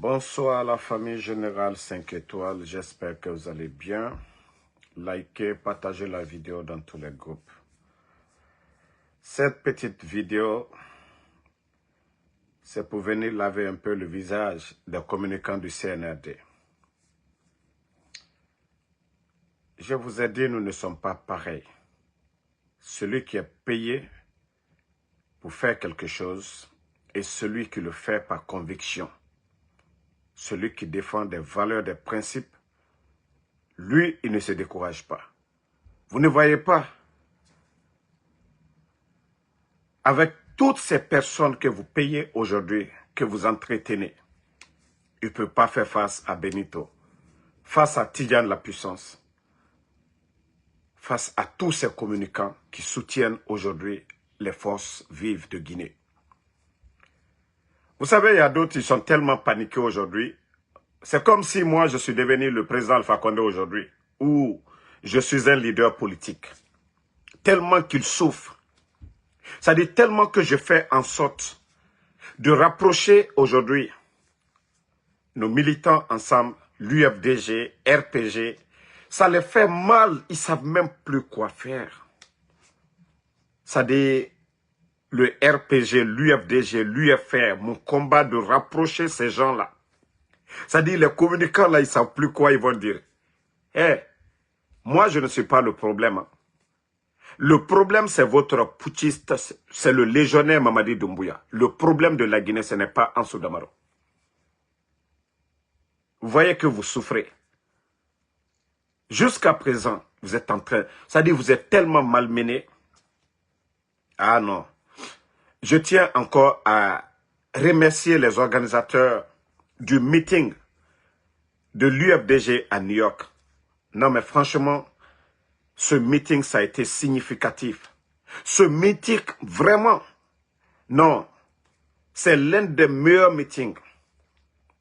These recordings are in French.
Bonsoir la famille générale 5 étoiles, j'espère que vous allez bien. Likez, partagez la vidéo dans tous les groupes. Cette petite vidéo, c'est pour venir laver un peu le visage des communicants du CNRD. Je vous ai dit, nous ne sommes pas pareils. Celui qui est payé pour faire quelque chose et celui qui le fait par conviction. Celui qui défend des valeurs, des principes, lui, il ne se décourage pas. Vous ne voyez pas, avec toutes ces personnes que vous payez aujourd'hui, que vous entretenez, il ne peut pas faire face à Benito, face à Tidjane la puissance, face à tous ces communicants qui soutiennent aujourd'hui les forces vives de Guinée. Vous savez, il y a d'autres qui sont tellement paniqués aujourd'hui. C'est comme si moi, je suis devenu le président Alpha Condé aujourd'hui, ou je suis un leader politique. Tellement qu'ils souffrent. Ça dit tellement que je fais en sorte de rapprocher aujourd'hui nos militants ensemble, l'UFDG, RPG. Ça les fait mal, ils ne savent même plus quoi faire. Ça dit le RPG, l'UFDG, l'UFR, mon combat de rapprocher ces gens-là. Ça dit les communicants là, ils ne savent plus quoi ils vont dire. Moi je ne suis pas le problème. Le problème, c'est votre putschiste, c'est le légionnaire Mamadi Doumbouya. Le problème de la Guinée, ce n'est pas Ansou Damaro. Vous voyez que vous souffrez. Jusqu'à présent, vous êtes en train... Ça dit, vous êtes tellement malmené. Ah non. Je tiens encore à remercier les organisateurs du meeting de l'UFDG à New York. Non, mais franchement... Ce meeting, ça a été significatif. Ce meeting, vraiment, non, c'est l'un des meilleurs meetings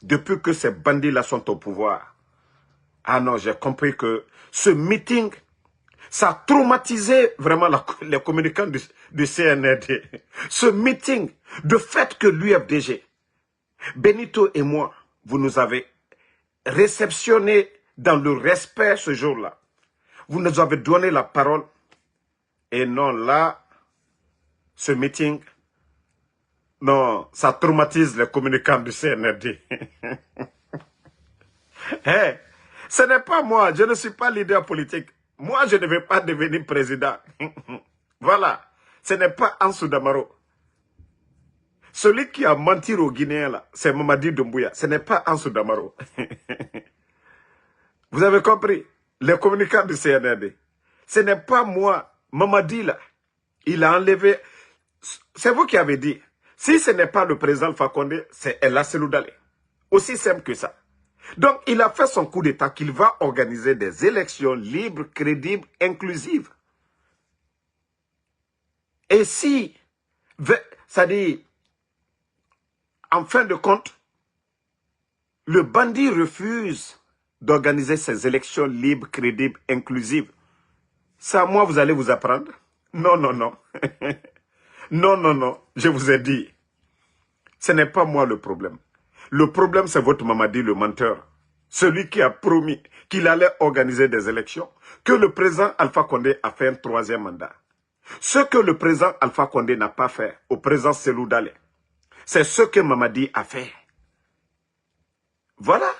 depuis que ces bandits-là sont au pouvoir. Ah non, j'ai compris que ce meeting, ça a traumatisé vraiment les communicants du CNRD. Ce meeting, de fait que l'UFDG, Benito et moi, vous nous avez réceptionnés dans le respect ce jour-là. Vous nous avez donné la parole. Et non, là, ce meeting, non, ça traumatise les communicants du CNRD. Ce n'est pas moi, je ne suis pas leader politique. Moi, je ne vais pas devenir président. Voilà, ce n'est pas Ansou Damaro. Celui qui a menti aux Guinéens, là, c'est Mamadi Doumbouya. Ce n'est pas Ansou Damaro. Vous avez compris? Les communicants du CNRD. Ce n'est pas moi, Mamadi là. Il a enlevé... C'est vous qui avez dit. Si ce n'est pas le président Alpha Condé, c'est Ella Seloudalé. Aussi simple que ça. Donc, il a fait son coup d'État qu'il va organiser des élections libres, crédibles, inclusives. Et si, ça dit, en fin de compte, le bandit refuse d'organiser ces élections libres, crédibles, inclusives, ça, moi, vous allez vous apprendre? Non, non, non. Non, non, non, je vous ai dit. Ce n'est pas moi le problème. Le problème, c'est votre Mamadi, le menteur. Celui qui a promis qu'il allait organiser des élections, que le président Alpha Condé a fait un 3e mandat. Ce que le président Alpha Condé n'a pas fait au président Selou Dalé, c'est ce que Mamadi a fait. Voilà.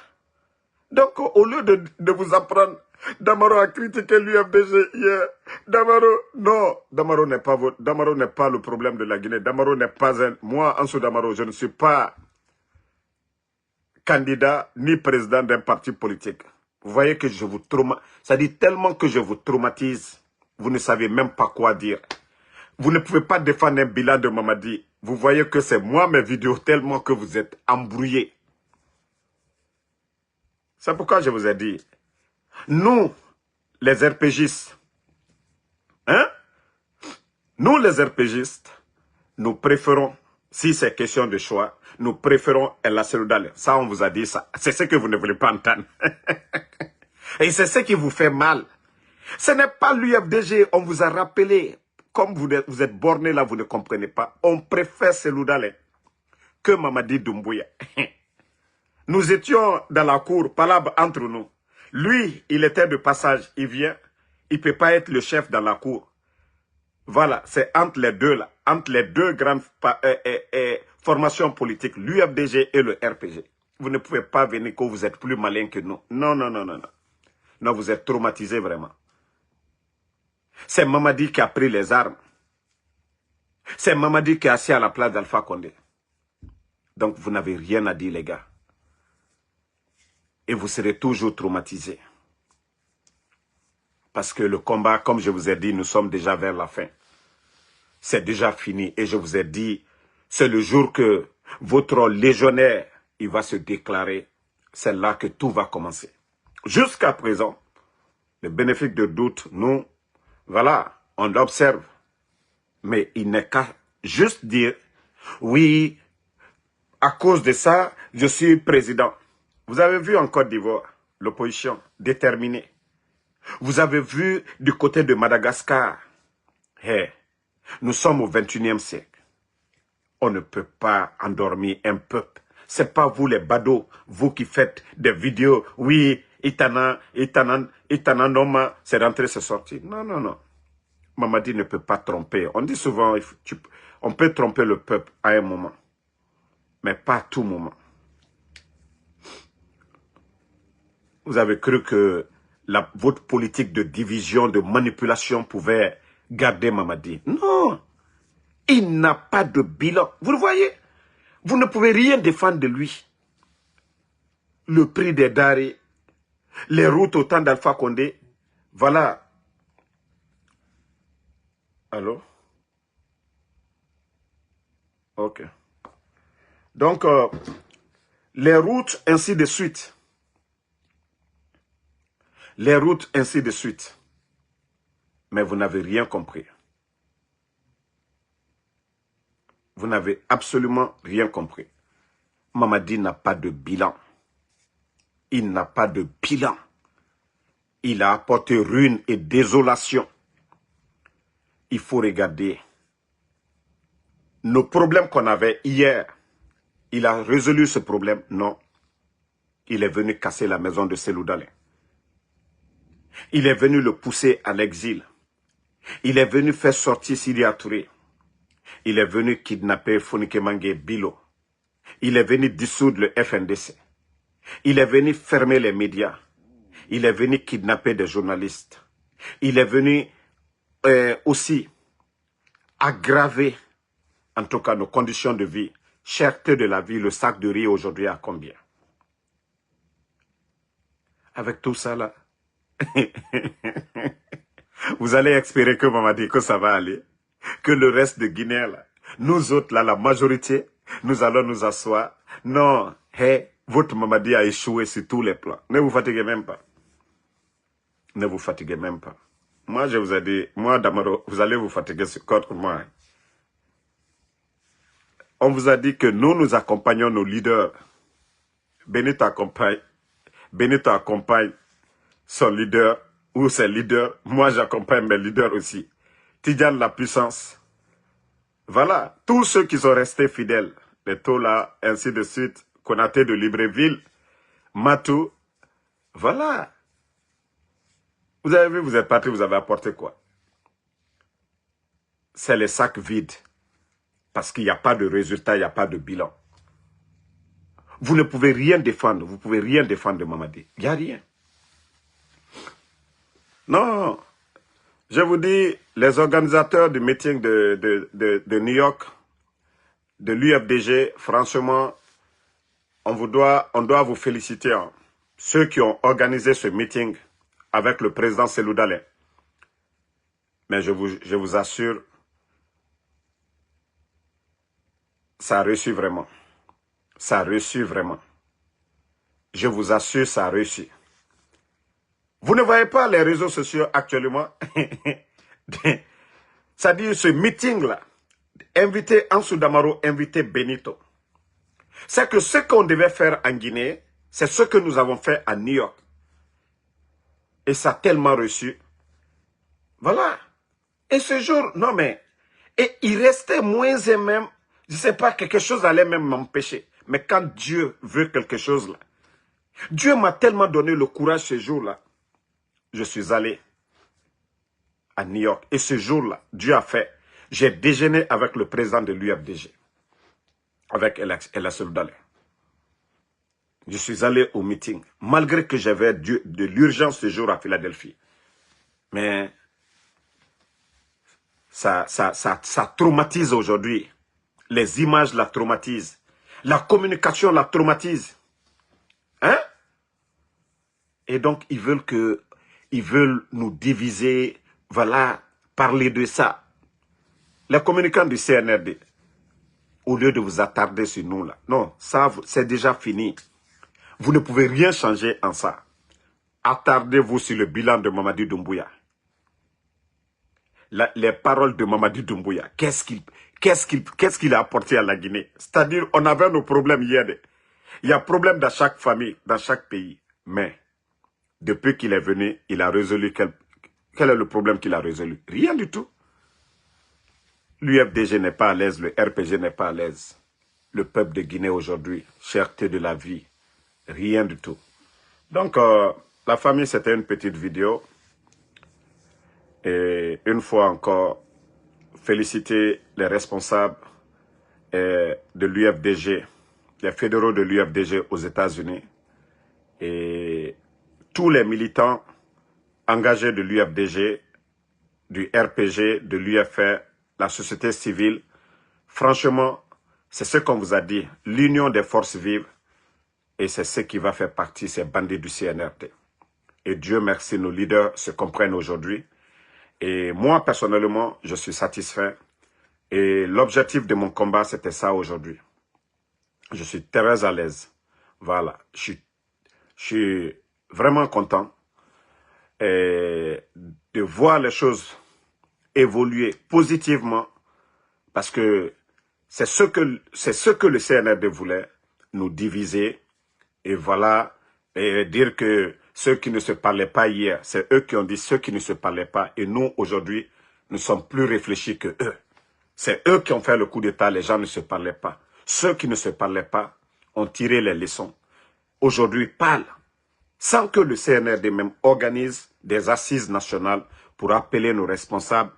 Donc, au lieu de vous apprendre, Damaro a critiqué l'UFDG hier. Damaro, non, Damaro n'est pas le problème de la Guinée. Damaro n'est pas un... Moi, Ansou Damaro, je ne suis pas candidat ni président d'un parti politique. Vous voyez que je vous traumatise. Ça dit tellement que je vous traumatise. Vous ne savez même pas quoi dire. Vous ne pouvez pas défendre un bilan de Mamadi. Vous voyez que c'est moi mes vidéos tellement que vous êtes embrouillés. C'est pourquoi je vous ai dit, nous, les RPGistes, nous les RPGistes, nous préférons, si c'est question de choix, nous préférons Ella Seloudalé. Ça, on vous a dit ça. C'est ce que vous ne voulez pas entendre. Et c'est ce qui vous fait mal. Ce n'est pas l'UFDG, on vous a rappelé. Comme vous êtes borné là, vous ne comprenez pas. On préfère Seloudalé que Mamadi Doumbouya. Nous étions dans la cour, palabre entre nous. Lui, il était de passage, il vient. Il ne peut pas être le chef dans la cour. Voilà, c'est entre les deux là, entre les deux grandes formations politiques, l'UFDG et le RPG. Vous ne pouvez pas venir que vous êtes plus malin que nous. Non, non, non, non, non. Non, vous êtes traumatisés vraiment. C'est Mamadi qui a pris les armes. C'est Mamadi qui est assis à la place d'Alpha Condé. Donc vous n'avez rien à dire les gars. Et vous serez toujours traumatisés. Parce que le combat, comme je vous ai dit, nous sommes déjà vers la fin. C'est déjà fini. Et je vous ai dit, c'est le jour que votre légionnaire, il va se déclarer. C'est là que tout va commencer. Jusqu'à présent, le bénéfice de doute, nous, voilà, on l'observe. Mais il n'est qu'à juste dire, oui, à cause de ça, je suis président. Vous avez vu en Côte d'Ivoire, l'opposition déterminée. Vous avez vu du côté de Madagascar. Hey, nous sommes au 21e siècle. On ne peut pas endormir un peuple. C'est pas vous les badauds, vous qui faites des vidéos. Oui, Itana, Noma, c'est rentré, c'est sorti. Non, non, non. Mamadi ne peut pas tromper. On dit souvent, on peut tromper le peuple à un moment. Mais pas à tout moment. Vous avez cru que votre politique de division, de manipulation pouvait garder Mamadi. Non. Il n'a pas de bilan. Vous le voyez? Vous ne pouvez rien défendre de lui. Le prix des denrées, les routes au temps d'Alpha Condé. Voilà. Allô? Ok. Donc, les routes, ainsi de suite. Les routes, ainsi de suite. Mais vous n'avez rien compris. Vous n'avez absolument rien compris. Mamadi n'a pas de bilan. Il n'a pas de bilan. Il a apporté ruine et désolation. Il faut regarder. Nos problèmes qu'on avait hier, il a résolu ce problème? Non. Il est venu casser la maison de Cellou Dalein. Il est venu le pousser à l'exil. Il est venu faire sortir Sidya Touré. Il est venu kidnapper Fonike Mange Bilo. Il est venu dissoudre le FNDC. Il est venu fermer les médias. Il est venu kidnapper des journalistes. Il est venu aussi aggraver, en tout cas, nos conditions de vie. Cherté de la vie, le sac de riz aujourd'hui à combien? Avec tout ça là, vous allez espérer que Mamadi, que ça va aller. Que le reste de Guinée là, nous autres là, la majorité, nous allons nous asseoir. Non, hey, votre Mamadi a échoué sur tous les plans. Ne vous fatiguez même pas. Ne vous fatiguez même pas. Moi, je vous ai dit, moi, Damaro, vous allez vous fatiguer contre moi. On vous a dit que nous accompagnons nos leaders. Benito accompagne son leader ou ses leaders. Moi, j'accompagne mes leaders aussi. Tidjane la puissance. Voilà, tous ceux qui sont restés fidèles. Les Tola, ainsi de suite. Konaté de Libreville. Matou. Voilà. Vous avez vu, vous êtes partis, vous avez apporté quoi? C'est les sacs vides. Parce qu'il n'y a pas de résultat, il n'y a pas de bilan. Vous ne pouvez rien défendre. Vous ne pouvez rien défendre de Mamadi. Il n'y a rien. Non. Je vous dis, les organisateurs du meeting de New York, de l'UFDG, franchement, on doit vous féliciter. Hein. Ceux qui ont organisé ce meeting avec le président Cellou Dalein. Mais je vous assure, ça a réussi vraiment. Ça a réussi vraiment. Je vous assure, ça a réussi. Vous ne voyez pas les réseaux sociaux actuellement? C'est-à-dire ce meeting-là, inviter Ansou Damaro, inviter Benito. C'est que ce qu'on devait faire en Guinée, c'est ce que nous avons fait à New York. Et ça a tellement reçu. Voilà. Et ce jour, non mais, et il restait moins et même, je ne sais pas, quelque chose allait même m'empêcher. Mais quand Dieu veut quelque chose là, Dieu m'a tellement donné le courage ce jour-là. Je suis allé à New York. Et ce jour-là, Dieu a fait. J'ai déjeuné avec le président de l'UFDG. Avec El Soldale. Je suis allé au meeting. Malgré que j'avais de l'urgence ce jour à Philadelphie. Mais ça traumatise aujourd'hui. Les images la traumatisent. La communication la traumatise. Hein? Et donc, ils veulent nous diviser. Voilà, parler de ça. Les communicants du CNRD, au lieu de vous attarder sur nous là. Non, ça, c'est déjà fini. Vous ne pouvez rien changer en ça. Attardez-vous sur le bilan de Mamadi Doumbouya. Les paroles de Mamadi Doumbouya, qu'est-ce qu'il a apporté à la Guinée? C'est-à-dire, on avait nos problèmes hier. Il y a problème dans chaque famille, dans chaque pays. Mais, depuis qu'il est venu, il a résolu quel est le problème qu'il a résolu? Rien du tout. L'UFDG n'est pas à l'aise, le RPG n'est pas à l'aise. Le peuple de Guinée aujourd'hui, cherté de la vie, rien du tout. Donc, la famille, c'était une petite vidéo. Et une fois encore, féliciter les responsables de l'UFDG, les fédéraux de l'UFDG aux États-Unis et tous les militants engagés de l'UFDG, du RPG, de l'UFR, la société civile. Franchement, c'est ce qu'on vous a dit, l'union des forces vives, et c'est ce qui va faire partie ces bandits du CNRD. Et Dieu merci, nos leaders se comprennent aujourd'hui. Et moi, personnellement, je suis satisfait. Et l'objectif de mon combat, c'était ça aujourd'hui. Je suis très à l'aise. Voilà. Je suis vraiment content de voir les choses évoluer positivement parce que c'est ce que le CNRD voulait, nous diviser. Et voilà, et dire que ceux qui ne se parlaient pas hier, c'est eux qui ont dit ceux qui ne se parlaient pas. Et nous, aujourd'hui, nous sommes plus réfléchis que eux. C'est eux qui ont fait le coup d'État, les gens ne se parlaient pas. Ceux qui ne se parlaient pas ont tiré les leçons. Aujourd'hui, parlent, sans que le CNRD même organise des assises nationales pour appeler nos responsables,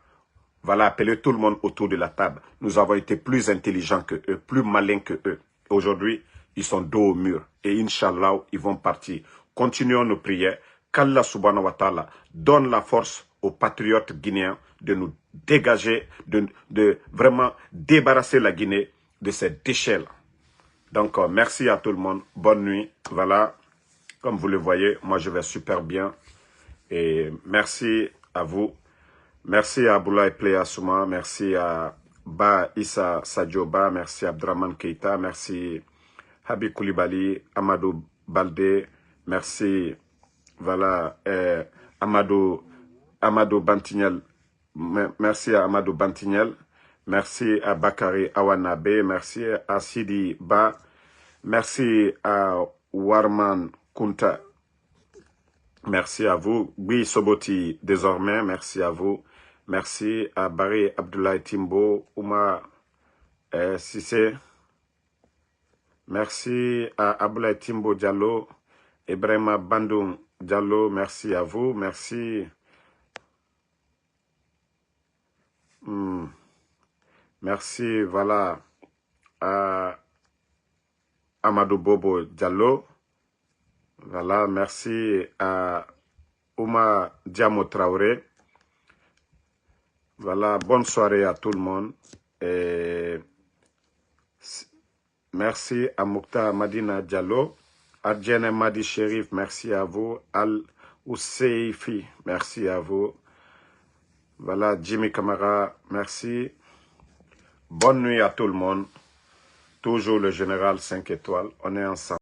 voilà, appeler tout le monde autour de la table. Nous avons été plus intelligents que eux, plus malins que eux. Aujourd'hui, ils sont dos au mur. Et Inch'Allah, ils vont partir. Continuons nos prières. Qu'Allah subhanahu wa ta'ala donne la force aux patriotes guinéens de nous dégager, de vraiment débarrasser la Guinée de ces déchets-là. Donc, merci à tout le monde. Bonne nuit. Voilà, comme vous le voyez, moi je vais super bien. Et merci à vous. Merci à Aboulaye Plea Souma. Merci à Ba Issa Sadioba. Merci à Abdraman Keita. Merci Habib Koulibaly, Amadou Baldé. Merci, voilà, Amadou Bantignel. Merci à Amadou Bantignel. Merci à Bakari Awanabe. Merci à Sidi Ba. Merci à Warman Kunta. Merci à vous. Gui Soboti, désormais, merci à vous. Merci à Barry Abdoulaye Timbo, Ouma Sissé. Merci à Abdoulaye Timbo Diallo, Ibrahima Bandoum Diallo, merci à vous. Merci. Merci, voilà, à Amadou Bobo Diallo. Voilà, merci à Ouma Diamo Traoré. Voilà, bonne soirée à tout le monde. Et merci à Moukta Madina Diallo. Adjene Madi Sherif, merci à vous. Al Ousseifi, merci à vous. Voilà, Jimmy Camara, merci. Bonne nuit à tout le monde. Toujours le général 5 étoiles. On est ensemble.